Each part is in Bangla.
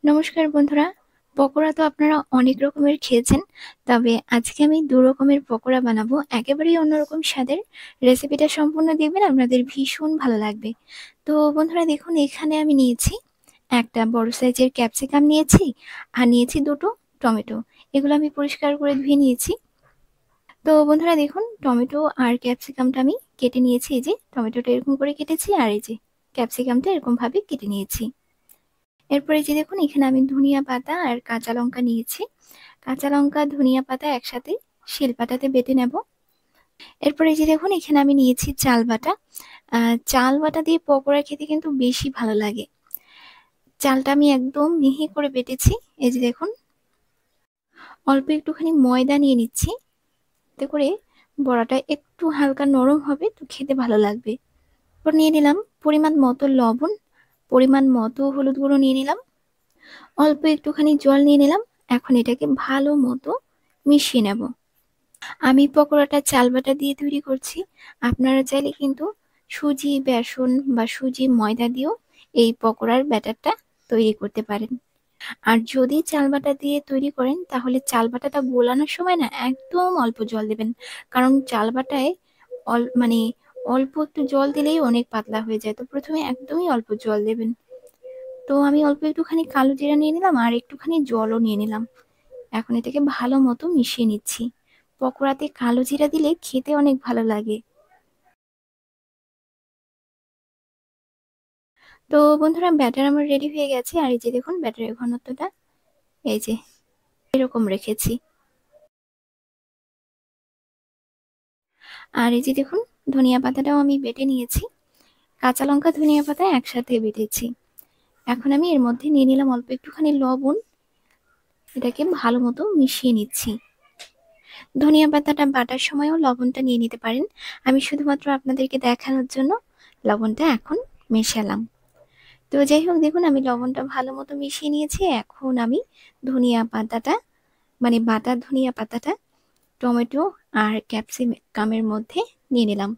নমস্কার বন্ধুরা। পকোড়া তো আপনারা অনেক রকমের খেয়েছেন। তবে আজকে আমি ২ রকমের পকোড়া বানাবো। একেবারেই অন্যরকম স্বাদের। রেসিপিটা সম্পূর্ণ দেখবেন, আপনাদের ভীষণ ভালো লাগবে। তো বন্ধুরা দেখুন, এখানে আমি নিয়েছি একটা বড় সাইজের ক্যাপসিকাম নিয়েছি, আর নিয়েছি ২ টো টমেটো। এগুলো আমি পরিষ্কার করে ধুয়ে নিয়েছি। তো বন্ধুরা দেখুন, টমেটো আর ক্যাপসিকামটা আমি কেটে নিয়েছি। এই যে টমেটোটা এরকম করে কেটেছি, আর এই যে ক্যাপসিকামটা এরকমভাবে কেটে নিয়েছি। এরপরে যে দেখুন, এখানে আমি ধনিয়া পাতা আর কাঁচা লঙ্কা নিয়েছি। কাঁচা লঙ্কা, ধনিয়া পাতা একসাথে শিলপাটাতে বেটে নেব। এরপরে যে দেখুন, এখানে আমি নিয়েছি চাল বাটা। চাল বাটা দিয়ে পকোড়া খেতে কিন্তু বেশি ভালো লাগে। চালটা আমি একদম মিহি করে বেটেছি। এই যে দেখুন, অল্প একটুখানি ময়দা নিয়ে নিচ্ছি, এতে করে বড়াটা একটু হালকা নরম হবে, তো খেতে ভালো লাগবে। এরপর নিয়ে নিলাম পরিমাণ মতো লবণ, পরিমাণ মতো হলুদ গুঁড়ো নিয়ে নিলাম, অল্প একটুখানি জল নিয়ে নিলাম। এখন এটাকে ভালো মতো মিশিয়ে নেব। আমি পকোড়াটা চাল বাটা দিয়ে তৈরি করছি। আপনারা চাইলে কিন্তু সুজি, বেসন বা সুজি, ময়দা দিয়েও এই পকোড়ার ব্যাটারটা তৈরি করতে পারেন। আর যদি চাল বাটা দিয়ে তৈরি করেন, তাহলে চাল বাটাটা গোলানোর সময় না একদম অল্প জল দেবেন। কারণ চাল বাটায় মানে অল্প একটু জল দিলেই অনেক পাতলা হয়ে যায়। তো প্রথমে একদমই অল্প জল দেবেন। তো আমি অল্প একটুখানি কালো জিরা নিয়ে নিলাম, আর একটুখানি জলও নিয়ে নিলাম। এখন এটাকে ভালো মতো মিশিয়ে নিচ্ছি। পকোড়াতে কালো জিরা দিলে খেতে অনেক ভালো লাগে। তো বন্ধুরা, ব্যাটার আমার রেডি হয়ে গেছে। আর এই যে দেখুন, ব্যাটারের ঘনত্বটা এই যে এরকম রেখেছি। আর এই যে দেখুন, ধনিয়া পাতাটাও আমি বেটে নিয়েছি। কাঁচা লঙ্কা, ধনিয়া পাতা একসাথে বেটেছি। এখন আমি এর মধ্যে নিয়ে নিলাম অল্প একটুখানি লবণ। এটাকে ভালো মতো মিশিয়ে নিচ্ছি। ধনিয়া পাতাটা বাটার সময়ও লবণটা নিয়ে নিতে পারেন। আমি শুধুমাত্র আপনাদেরকে দেখানোর জন্য লবণটা এখন মেশালাম। তো যাই হোক, দেখুন আমি লবণটা ভালো মতো মিশিয়ে নিয়েছি। এখন আমি ধনিয়া পাতাটা, মানে বাটা ধনিয়া পাতাটা টমেটো আর ক্যাপসিকামের মধ্যে নিয়ে নিলাম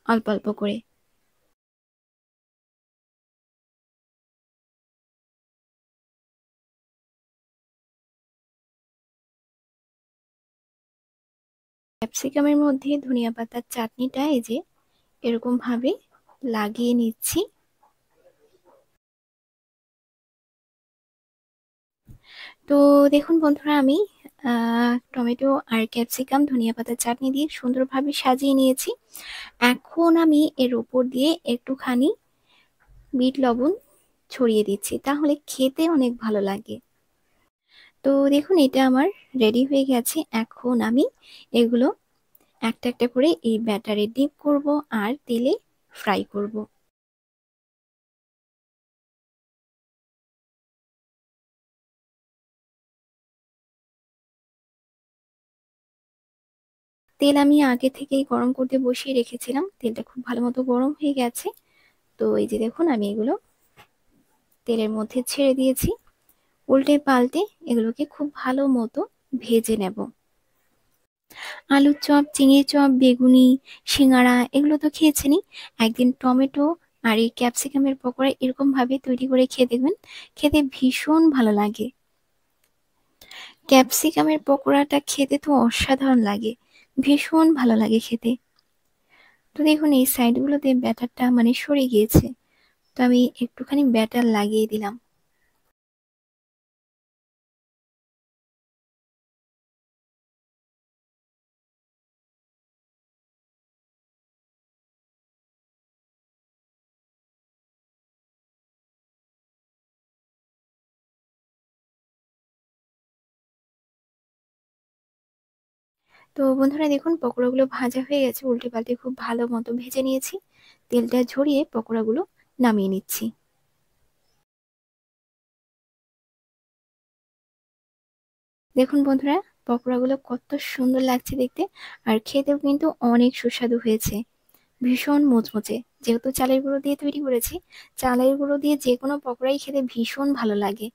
অল্প অল্প করে। ক্যাপসিকামের মধ্যে ধনিয়া পাতার চাটনিটা এই যে এরকম ভাবে লাগিয়ে নিচ্ছি। তো দেখুন বন্ধুরা, আমি টমেটো আর ক্যাপসিকাম ধনিয়া পাতার চাটনি দিয়ে সুন্দরভাবে সাজিয়ে নিয়েছি। এখন আমি এর উপর দিয়ে একটুখানি বিট লবণ ছড়িয়ে দিচ্ছি, তাহলে খেতে অনেক ভালো লাগে। তো দেখুন, এটা আমার রেডি হয়ে গেছে। এখন আমি এগুলো একটা একটা করে এই ব্যাটারে ডিপ করব আর তেলে ফ্রাই করব। তেল আমি আগে থেকেই গরম করতে বসিয়ে রেখেছিলাম। তেলটা খুব ভালো মতো গরম হয়ে গেছে। তো এই যে দেখুন, আমি এগুলো তেলের মধ্যে ছেড়ে দিয়েছি। উল্টে পাল্টে এগুলোকে খুব ভালো মতো ভেজে নেব। আলুর চপ, চিংড়ির চপ, বেগুনি, সিঙ্গারা এগুলো তো খেয়েছেনই। একদিন টমেটো আর এই ক্যাপসিকামের পকোড়া এরকম ভাবে তৈরি করে খেয়ে দেখবেন, খেতে ভীষণ ভালো লাগে। ক্যাপসিকামের পকোড়াটা খেতে তো অসাধারণ লাগে, ভীষণ ভালো লাগে খেতে। তো দেখুন, এই সাইডগুলোতে ব্যাটারটা মানে সরে গিয়েছে, তো আমি একটুখানি ব্যাটার লাগিয়ে দিলাম। তো বন্ধুরা দেখুন, পকোড়াগুলো ভাজা হয়ে গেছে। উল্টে পাল্টে খুব ভালো মতো ভেজে নিয়েছি। তেলটা ঝরিয়ে পকোড়াগুলো নামিয়ে নিচ্ছি। দেখুন বন্ধুরা, পকোড়াগুলো কত সুন্দর লাগছে দেখতে, আর খেতেও কিন্তু অনেক সুস্বাদু হয়েছে, ভীষণ মুচমুচে। যেহেতু চালের গুঁড়ো দিয়ে তৈরি করেছি, চালের গুঁড়ো দিয়ে যে কোনো পকোড়াই খেতে ভীষণ ভালো লাগে।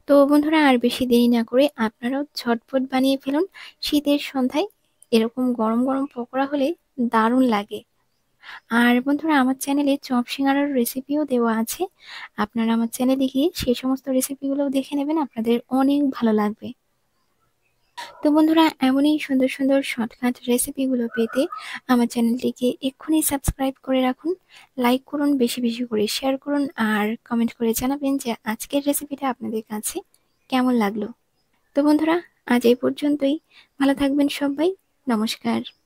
তো বন্ধুরা, আর বেশি দেরি না করে আপনারাও ঝটপট বানিয়ে ফেলুন। শীতের সন্ধ্যায় এরকম গরম গরম পকোড়া হলে দারুণ লাগে। আর বন্ধুরা, আমার চ্যানেলে চপ সিঙ্গারার রেসিপিও দেওয়া আছে। আপনারা আমার চ্যানেলে গিয়ে সেই সমস্ত রেসিপিগুলোও দেখে নেবেন, আপনাদের অনেক ভালো লাগবে। তো বন্ধুরা, এমনই সুন্দর সুন্দর শর্টকাট রেসিপিগুলো পেতে আমার চ্যানেলটিকে এক্ষুনি সাবস্ক্রাইব করে রাখুন। লাইক করুন, বেশি বেশি করে শেয়ার করুন, আর কমেন্ট করে জানাবেন যে আজকের রেসিপিটা আপনাদের কাছে কেমন লাগলো। তো বন্ধুরা, আজ এই পর্যন্তই। ভালো থাকবেন সবাই। নমস্কার।